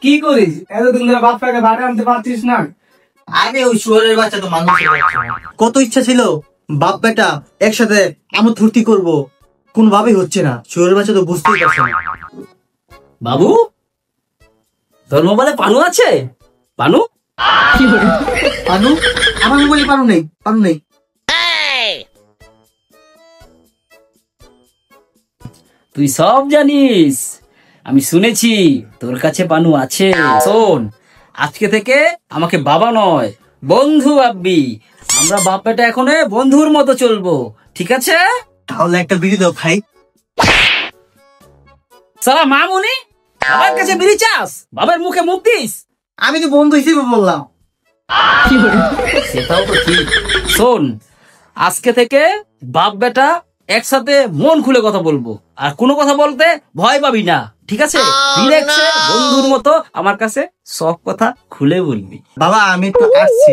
কি করিস? এতদিন ধরে বাপটাকে ভাড়া আনতে পারছিস না? আরে ওই শুয়োরের বাচ্চা তো মানুষ কত ইচ্ছা ছিল বাপ বেটা একসাথে আমোদ ফুর্তি করবো, কোনভাবেই হচ্ছে না। শুয়োরের বাচ্চা তো বুঝতেই পারছে না। বাবু, তোর মোবাইলে পানু আছে? পানু পানু? আমার মোবাইলে পানু নেই, পানু নেই। তুই সব জানিস, আমি শুনেছি তোর কাছে পানু আছে। শোন, আজকে থেকে আমাকে বাবা নয় বন্ধু ভাববি। আমরা বাপ বেটা এখন বন্ধুর মতো চলবো, ঠিক আছে? তাহলে একটা বিড়ি দাও খাই। সালা মামুনি, বাবার কাছে বিড়ি চাস? বাবার মুখে মুখ দিস? আমি তো বন্ধু হিসেবে বললাম। সেটাও তো ঠিক। শোন, আজকে থেকে বাপ বেটা একসাথে মন খুলে কথা বলবো, আর কোনো কথা বলতে ভয় পাবি না, ঠিক আছে? রিল্যাক্সে বন্ধুর মতো আমার কাছে সব কথা খুলে বলবি। বাবা আমি তো আসছি।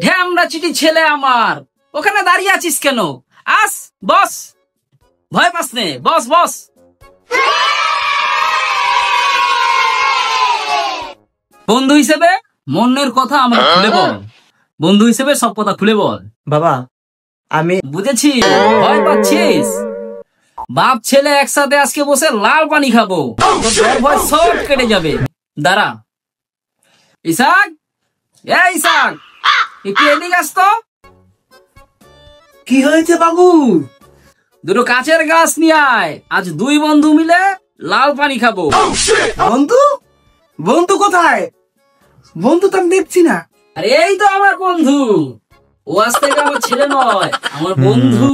ঢ্যামরা চিটি ছেলে আমার, ওখানে দাঁড়িয়ে আছিস কেন? আস, বস, ভয় পাস নে, বস বস। বন্ধু হিসেবে মনের কথা আমাকে খুলে বল। বন্ধু হিসেবে সব কথা খুলে বল। বাবা আমি বুঝেছি, ভয় পাচ্ছিস? বাপ ছেলে একসাথে আজকে বসে লাল পানি খাবো, তোর জ্বর ভয় সব কেটে যাবে। দাঁড়া ইসাক, ইসাক, একটু এদিকে আস তো। কি হয়েছে বাবু? দুটো কাচের গ্লাস নিয়ে আয়, আজ দুই বন্ধু মিলে লাল পানি খাবো। বন্ধু? বন্ধু কোথায়? বন্ধু তো আমি দেখছি না। আরে এই তো আমার বন্ধু, ও আজ থেকে আমার ছেলে নয়, আমার বন্ধু।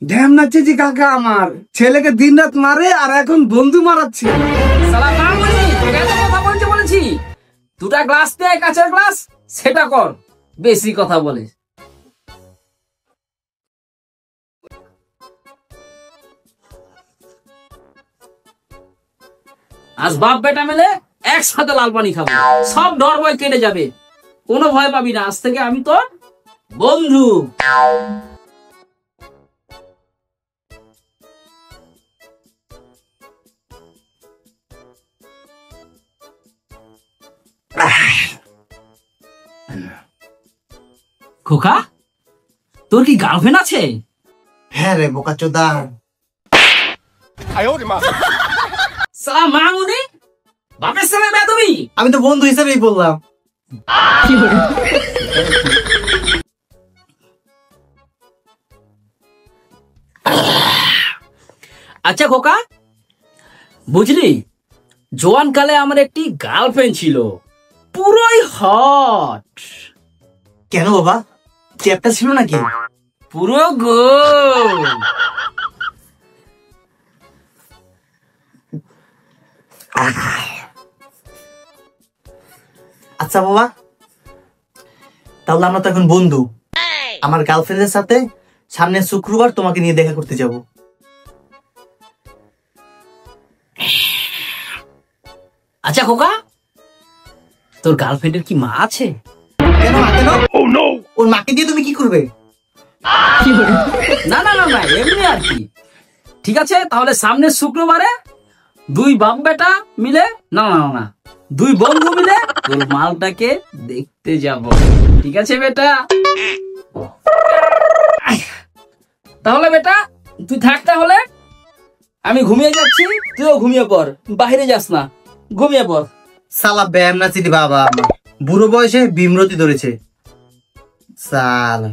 ঢ্যামনা চেজি কাকা আমার ছেলেকে দিন রাত মারে, আর এখন বন্ধু মারাচ্ছে। শালা মামুনি, তোকে এত কথা বলতে বলেছি? দুটা গ্লাস দে, কাচের গ্লাস, সেটা কর। বেশি কথা বলিস। আজ বাপ বেটা মিলে একসাথে লাল পানি খাবো, সব ডর ভয় কেটে যাবে, কোনো ভয় পাবি না। আজ থেকে আমি তোর বন্ধু। খোকা, তোর কি গার্লফ্রেন্ড আছে? হ্যাঁ রে বোকাচোদা। শালা মামুনি, বাপের সামনে বেয়াদবি। আমি তো বন্ধু হিসেবেই বললাম। আচ্ছা খোকা, বুঝলি জোয়ান কালে আমার একটি গার্লফ্রেন্ড ছিল, পুরোই হট। কেন বাবা, চ্যাপটা ছিল নাকি? পুরো গোল। আচ্ছা বাবা, তাহলে আমরা তো এখন বন্ধু। আমার গার্লফ্রেন্ডের সাথে সামনের শুক্রবার তোমাকে নিয়ে দেখা করতে যাব। আচ্ছা খোকা, তোর গার্লফ্রেন্ডের কি মা আছে? কেন মা? কেন? ওর মাকে দিয়ে তুমি কি করবে? না না না না, এমনি আর কি। ঠিক আছে, তাহলে সামনের শুক্রবারে দুই বাপ বেটা মিলে, না না না, দুই বন্ধু মিলে তোর মালটাকে দেখতে যাব, ঠিক আছে বেটা? তাহলে বেটা তুই থাক, তাহলে আমি ঘুমিয়ে যাচ্ছি, তুইও ঘুমিয়ে পড়, বাইরে যাস না, ঘুমিয়ে পড়। সালা ব্যায়াম না চিনি বাবা, আমার বুড়ো বয়সে বিমরতি ধরেছে সালা।